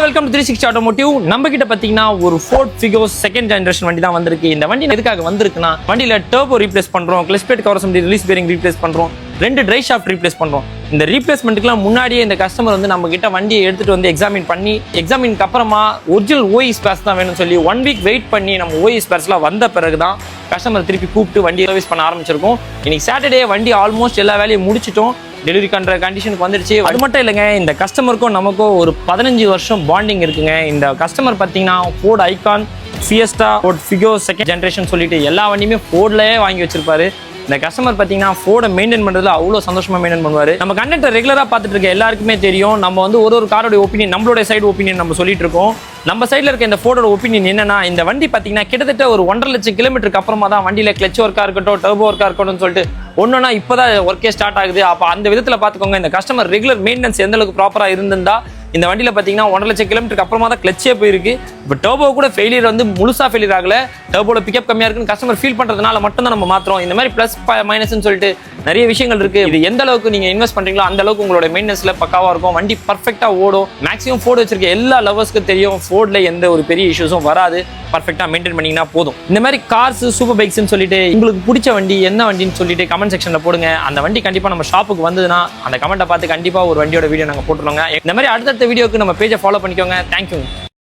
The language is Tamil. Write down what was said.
welcome to 360 Automotive. நம்ம கிட்ட பாத்தீங்கன்னா ஒரு Ford FIGO செகண்ட் ஜெனரேஷன் வண்டி தான் வந்திருக்கு. இந்த வண்டி எதுக்காக வந்திருக்குன்னா வண்டியில டர்போ ரீப்ளேஸ் பண்றோம், clutch plate cover assembly release bearing replace பண்றோம், 2 ட்ரை ஷாஃப்ட் ரீப்ளேஸ் பண்றோம். இந்த ரீப்ளேஸ்மெண்ட்டுக்குலாம் முன்னாடியே இந்த கஸ்டமர் வந்து நம்ம கிட்ட வண்டியை எடுத்துட்டு வந்து எக்ஸாமினுக்கு அப்புறமா ஒரிஜினல் ஓஇ ஸ்பேர்ஸ் தான் வேணும்னு சொல்லி 1 வீக் வெயிட் பண்ணி நம்ம ஓஇ ஸ்பேர்ஸ்லாம் வந்த பிறகு தான் கஸ்டமர் திருப்பி கூப்பிட்டு வண்டியை சர்வீஸ் பண்ண ஆரம்பிச்சிருக்கோம். இன்னைக்கு சாட்டர்டே வண்டி ஆல்மோஸ்ட் எல்லா வேலையும் முடிச்சிட்டோம். டெலிவரி பண்ற கண்டிஷனுக்கு வந்துருச்சு. அது மட்டும் இல்லைங்க, இந்த கஸ்டமருக்கும் நமக்கும் ஒரு 15 வருஷம் பாண்டிங் இருக்குங்க. இந்த கஸ்டமர் பார்த்தீங்கன்னா Ford Ikon, Fiesta, Ford Figo second generation சொல்லிட்டு எல்லா வண்டியுமே ஃபோர்ட்லயே வாங்கி வச்சிருப்பாரு. இந்த கஸ்டமர் பார்த்தீங்கன்னா ஃபோர்டை மெயின்டைன் பண்ணுறதுல அவ்வளோ சந்தோஷமா மெயின்டைன் பண்ணுவார். நம்ம கண்டென்ட்டை ரெகுலராக பார்த்துட்டு இருக்க எல்லாருக்குமே தெரியும். நம்ம வந்து ஒரு காரோட ஒப்பீனியன், நம்மளோட சைடு ஒப்பீனியன் நம்ம சொல்லிட்டு இருக்கோம். நம்ம சைடில் இருக்க இந்த ஃபோர்டோட ஒப்பீனியன் என்னன்னா, இந்த வண்டி பார்த்தீங்கன்னா கிட்டத்தட்ட ஒரு 1.5 லட்சம் கிலோமீட்டருக்கு அப்புறமா தான் வண்டியில் கிளச் ஒர்க்காக இருக்கட்டும், டர்போ ஒர்க்காக இருக்கட்டும் சொல்லிட்டு ஒன்றுனா இப்போதான் ஒர்க்கே ஸ்டார்ட் ஆகுது. அப்போ அந்த விதத்தில் பார்த்துக்கோங்க, இந்த கஸ்டமர் ரெகுலர் மெயின்டெனன்ஸ் எந்த அளவுக்கு ப்ராப்பராக இருந்திருந்தா இந்த வண்டியில் பார்த்தீங்கன்னா 1.5 லட்சம் கிலோமீட்டருக்கு அப்புறமா தான் கிளச்சே போயிருக்கு. இப்போ டர்போ கூட ஃபெயிலியர் வந்து முழுசாக ஃபெயிலியர் ஆகல, டர்போட பிக்கப் கம்மியாக இருக்குன்னு கஸ்டமர் ஃபீல் பண்ணுறதுனால மட்டும் தான் நம்ம மாற்றுறோம். இந்த மாதிரி ப்ளஸ் மைனஸ்ன்னு சொல்லிட்டு நிறைய விஷயங்கள் இருக்கு. இது எந்த அளவுக்கு நீங்க இன்வெஸ்ட் பண்றீங்களோ அந்த அளவுக்கு உங்களோட மெயின்டெனன்ஸ்ல பக்காவா இருக்கும். வண்டி பர்ஃபெக்டா ஓடும். மேக்ஸிமம் ஃபோர்டு வச்சிருக்க எல்லா லவர்ஸ்க்கு தெரியும், ஃபோர்ட்ல எந்த ஒரு பெரிய இஷ்யூஸும் வராது. பர்ஃபெக்டா மெயின்டைன் பண்ணீங்கன்னா போதும். இந்த மாதிரி கார்ஸ், சூப்பர் பைக்ஸ்ன்னு சொல்லிட்டு உங்களுக்கு பிடிச்ச வண்டி என்ன வண்டின்னு சொல்லிட்டு கமெண்ட் செக்ஷன்ல போடுங்க. அந்த வண்டி கண்டிப்பா நம்ம ஷாப்புக்கு வந்ததுன்னா அந்த கமெண்ட்டை பார்த்து கண்டிப்பா ஒரு வண்டியோட வீடியோ நாங்க போட்டுருவோங்க. இந்த மாதிரி அடுத்தடுத்த வீடியோக்கு நம்ம பேஜை ஃபாலோ பண்ணிக்கோங்க. தேங்க்யூ.